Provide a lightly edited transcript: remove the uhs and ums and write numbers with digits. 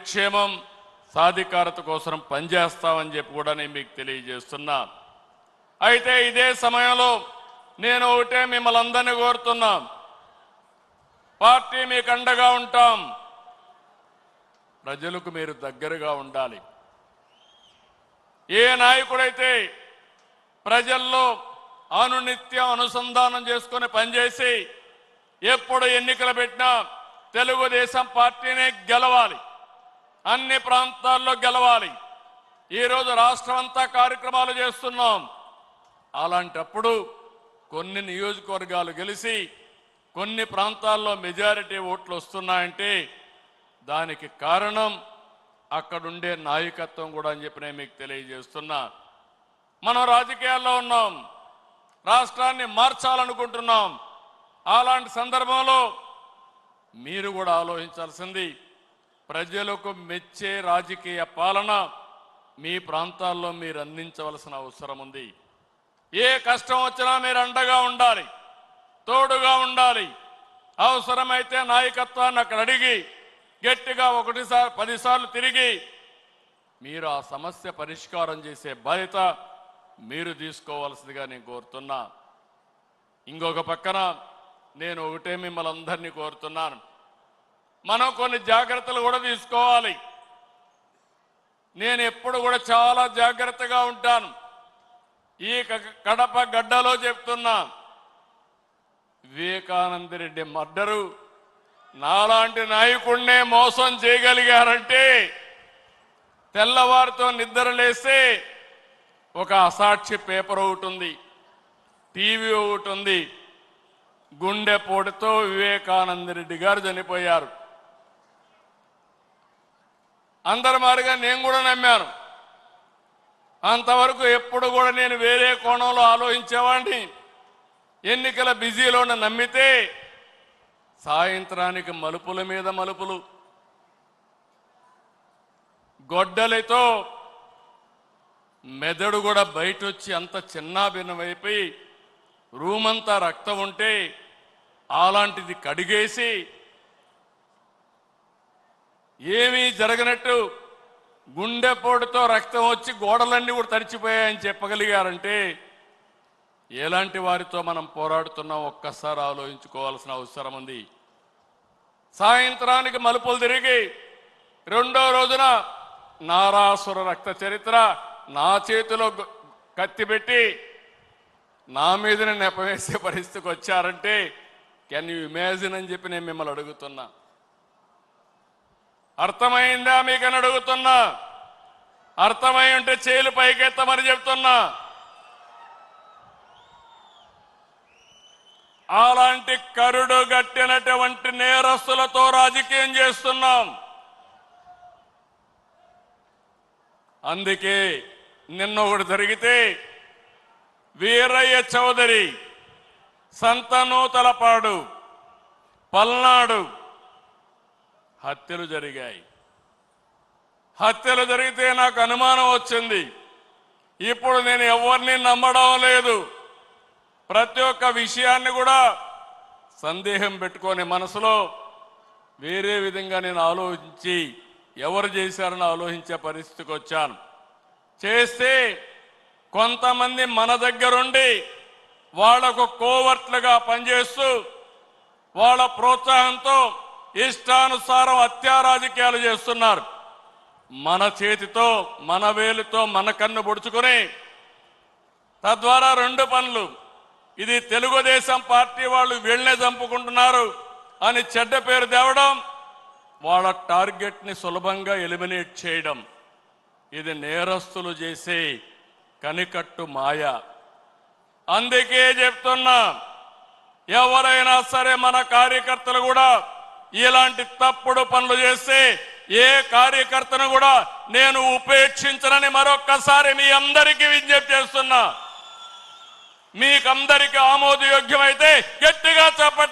క్షేమం సాధికారత కోసం పనిచేస్తామని చెప్పి కూడా నేను మీకు తెలియజేస్తున్నా. అయితే ఇదే సమయంలో నేను ఒకటే మిమ్మల్ని అందరినీ కోరుతున్నా, పార్టీ మీకు అండగా ఉంటాం, ప్రజలకు మీరు దగ్గరగా ఉండాలి. ఏ నాయకుడైతే ప్రజల్లో అనునిత్యం అనుసంధానం చేసుకుని పనిచేసి ఎప్పుడు ఎన్నికలు పెట్టినా తెలుగుదేశం పార్టీనే గెలవాలి, అన్ని ప్రాంతాల్లో గెలవాలి. ఈరోజు రాష్ట్రం అంతా కార్యక్రమాలు చేస్తున్నాం. అలాంటప్పుడు కొన్ని నియోజకవర్గాలు గెలిచి కొన్ని ప్రాంతాల్లో మెజారిటీ ఓట్లు వస్తున్నాయంటే దానికి కారణం అక్కడుండే నాయకత్వం కూడా అని చెప్పి నేను మీకు తెలియజేస్తున్నా. మనం రాజకీయాల్లో ఉన్నాం, రాష్ట్రాన్ని మార్చాలనుకుంటున్నాం. అలాంటి సందర్భంలో మీరు కూడా ఆలోచించాల్సింది, ప్రజలకు మెచ్చే రాజకీయ పాలన మీ ప్రాంతాల్లో మీరు అందించవలసిన అవసరం ఉంది. ఏ కష్టం వచ్చినా మీరు అండగా ఉండాలి, తోడుగా ఉండాలి. అవసరమైతే నాయకత్వాన్ని అక్కడ అడిగి గట్టిగా 10 సార్లు తిరిగి మీరు ఆ సమస్య పరిష్కారం చేసే బాధ్యత మీరు తీసుకోవాల్సిందిగా నేను కోరుతున్నా. ఇంకొక పక్కన నేను ఒకటే మిమ్మల్ని అందరినీ కోరుతున్నాను, మనం కొన్ని జాగ్రత్తలు కూడా తీసుకోవాలి. నేను ఎప్పుడు కూడా చాలా జాగ్రత్తగా ఉంటాను. ఈ కడప గడ్డలో చెప్తున్నా, వివేకానంద రెడ్డి మర్డరు నాలాంటి నాయకుడినే మోసం చేయగలిగారంటే తెల్లవారితో నిద్ర లేస్తే ఒక అసాక్షి పేపర్ ఒకటి ఉంది, టీవీ ఒకటి ఉంది, గుండెపోటుతో వివేకానంద రెడ్డి గారు చనిపోయారు. అందరి మాదిరిగా నేను కూడా నమ్మాను. అంతవరకు ఎప్పుడు కూడా నేను వేరే కోణంలో ఆలోచించేవాడిని. ఎన్నికల బిజీలోనే నమ్మితే సాయంత్రానికి మలుపుల మీద మలుపులు, గొడ్డలితో మెదడు కూడా బయట వచ్చి అంత చిన్నాభిన్నమైపోయి రూమంతా రక్తం ఉంటే అలాంటిది కడిగేసి ఏమీ జరగనట్టు గుండెపోటుతో రక్తం వచ్చి గోడలన్నీ కూడా తడిచిపోయాయని చెప్పగలిగారంటే ఎలాంటి వారితో మనం పోరాడుతున్నాం ఒక్కసారి ఆలోచించుకోవాల్సిన అవసరం ఉంది. సాయంత్రానికి మలుపులు తిరిగి రెండో రోజున నారాసుర రక్త చరిత్ర నా చేతిలో కత్తి పెట్టి నా మీదనే నెపవేసే పరిస్థితికి వచ్చారంటే కెన్ యూ ఇమాజిన్ అని చెప్పి నేను మిమ్మల్ని అడుగుతున్నా. అర్థమైందా మీకని అడుగుతున్నా. అర్థమై ఉంటే చేలు పైకెత్తమని చెప్తున్నా. అలాంటి కరుడు గట్టినటువంటి నేరస్తులతో రాజకీయం చేస్తున్నాం. అందుకే నిన్న ఒకటి జరిగితే వీరయ్య చౌదరి, సంతనూతలపాడు, పల్నాడు హత్యలు జరిగాయి. హత్యలు జరిగితే నాకు అనుమానం వచ్చింది. ఇప్పుడు నేను ఎవరిని నమ్మడం లేదు. ప్రతి ఒక్క విషయాన్ని కూడా సందేహం పెట్టుకొని మనసులో వేరే విధంగా నేను ఆలోచించి ఎవరు చేశారని ఆలోచించే పరిస్థితికి వచ్చాను. చేస్తే కొంతమంది మన దగ్గరుండి వాళ్లకు కోవర్ట్లుగా పనిచేస్తూ వాళ్ళ ప్రోత్సాహంతో ఇష్టానుసారం హత్యా రాజకీయాలు చేస్తున్నారు. మన చేతితో మన వేలుతో మన కన్ను పొడుచుకొని తద్వారా 2 పనులు, ఇది తెలుగుదేశం పార్టీ వాళ్ళు వీళ్ళనే చంపుకుంటున్నారు అని చెడ్డ పేరు తేవడం, వాళ్ళ టార్గెట్ ని సులభంగా ఎలిమినేట్ చేయడం. ఇది నేరస్తులు చేసే కనికట్టు మాయ. అందుకే చెప్తున్నా, ఎవరైనా సరే మన కార్యకర్తలు కూడా ఇలాంటి తప్పుడు పనులు చేస్తే ఏ కార్యకర్తను కూడా నేను ఉపేక్షించనని మరొక్కసారి మీ అందరికీ విజ్ఞప్తి చేస్తున్నా. మీకందరికీ ఆమోదయోగ్యమైతే గట్టిగా చెప్పట్లేదు.